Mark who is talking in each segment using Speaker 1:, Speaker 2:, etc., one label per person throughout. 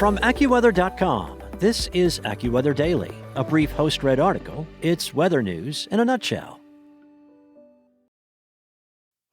Speaker 1: From AccuWeather.com, this is AccuWeather Daily, a brief host-read article. It's weather news in a nutshell.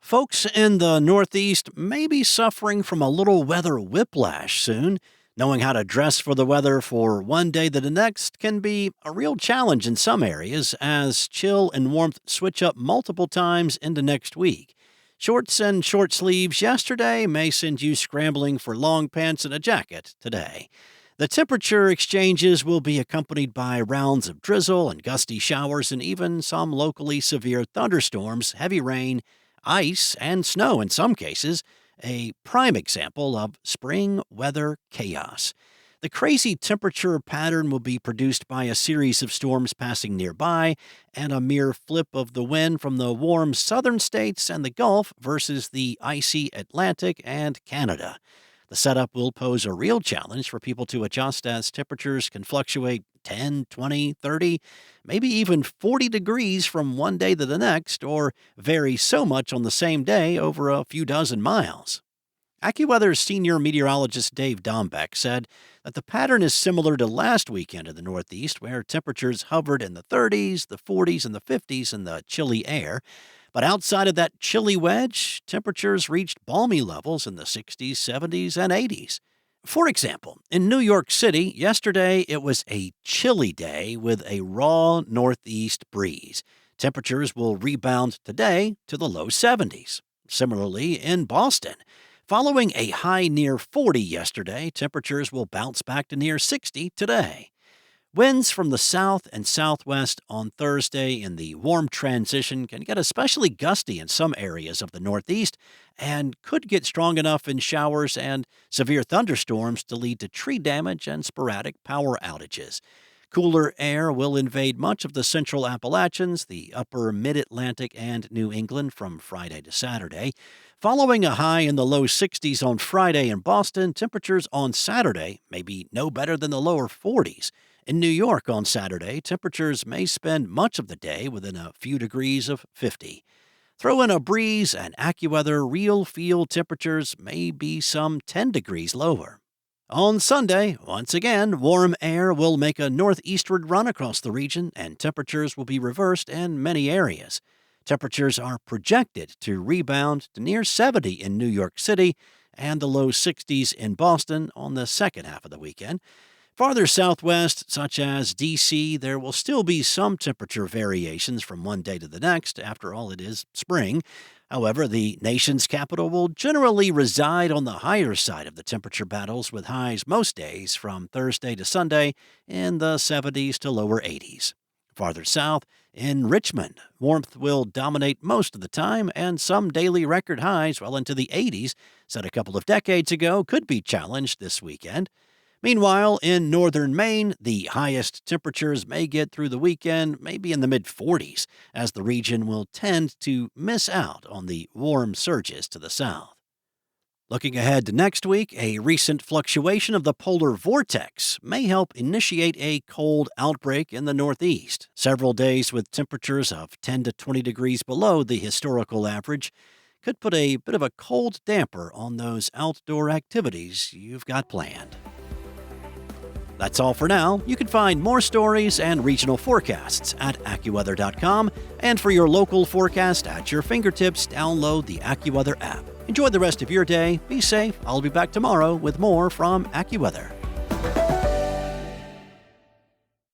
Speaker 1: Folks in the Northeast may be suffering from a little weather whiplash soon. Knowing how to dress for the weather for one day to the next can be a real challenge in some areas as chill and warmth switch up multiple times into next week. Shorts and short sleeves yesterday may send you scrambling for long pants and a jacket today. The temperature exchanges will be accompanied by rounds of drizzle and gusty showers and even some locally severe thunderstorms, heavy rain, ice, and snow in some cases, a prime example of spring weather chaos. The crazy temperature pattern will be produced by a series of storms passing nearby and a mere flip of the wind from the warm southern states and the Gulf versus the icy Atlantic and Canada. The setup will pose a real challenge for people to adjust as temperatures can fluctuate 10, 20, 30, maybe even 40 degrees from one day to the next, or vary so much on the same day over a few dozen miles. AccuWeather's senior meteorologist Dave Dombeck said that the pattern is similar to last weekend in the Northeast, where temperatures hovered in the 30s, the 40s, and the 50s in the chilly air. But outside of that chilly wedge, temperatures reached balmy levels in the 60s, 70s, and 80s. For example, in New York City, yesterday it was a chilly day with a raw northeast breeze. Temperatures will rebound today to the low 70s. Similarly, in Boston, following a high near 40 yesterday, temperatures will bounce back to near 60 today. Winds from the south and southwest on Thursday in the warm transition can get especially gusty in some areas of the Northeast and could get strong enough in showers and severe thunderstorms to lead to tree damage and sporadic power outages. Cooler air will invade much of the central Appalachians, the upper mid-Atlantic, and New England from Friday to Saturday. Following a high in the low 60s on Friday in Boston, temperatures on Saturday may be no better than the lower 40s. In New York on Saturday, temperatures may spend much of the day within a few degrees of 50. Throw in a breeze and AccuWeather real field temperatures may be some 10 degrees lower. On Sunday, once again, warm air will make a northeastward run across the region and temperatures will be reversed in many areas. Temperatures are projected to rebound to near 70 in New York City and the low 60s in Boston on the second half of the weekend. Farther southwest, such as D.C., there will still be some temperature variations from one day to the next. After all, it is spring. However, the nation's capital will generally reside on the higher side of the temperature battles, with highs most days from Thursday to Sunday in the 70s to lower 80s. Farther south, in Richmond, warmth will dominate most of the time, and some daily record highs well into the 80s, set a couple of decades ago, could be challenged this weekend. Meanwhile, in northern Maine, the highest temperatures may get through the weekend, maybe in the mid-40s, as the region will tend to miss out on the warm surges to the south. Looking ahead to next week, a recent fluctuation of the polar vortex may help initiate a cold outbreak in the Northeast. Several days with temperatures of 10 to 20 degrees below the historical average could put a bit of a cold damper on those outdoor activities you've got planned. That's all for now. You can find more stories and regional forecasts at AccuWeather.com, and for your local forecast at your fingertips, download the AccuWeather app. Enjoy the rest of your day. Be safe. I'll be back tomorrow with more from AccuWeather.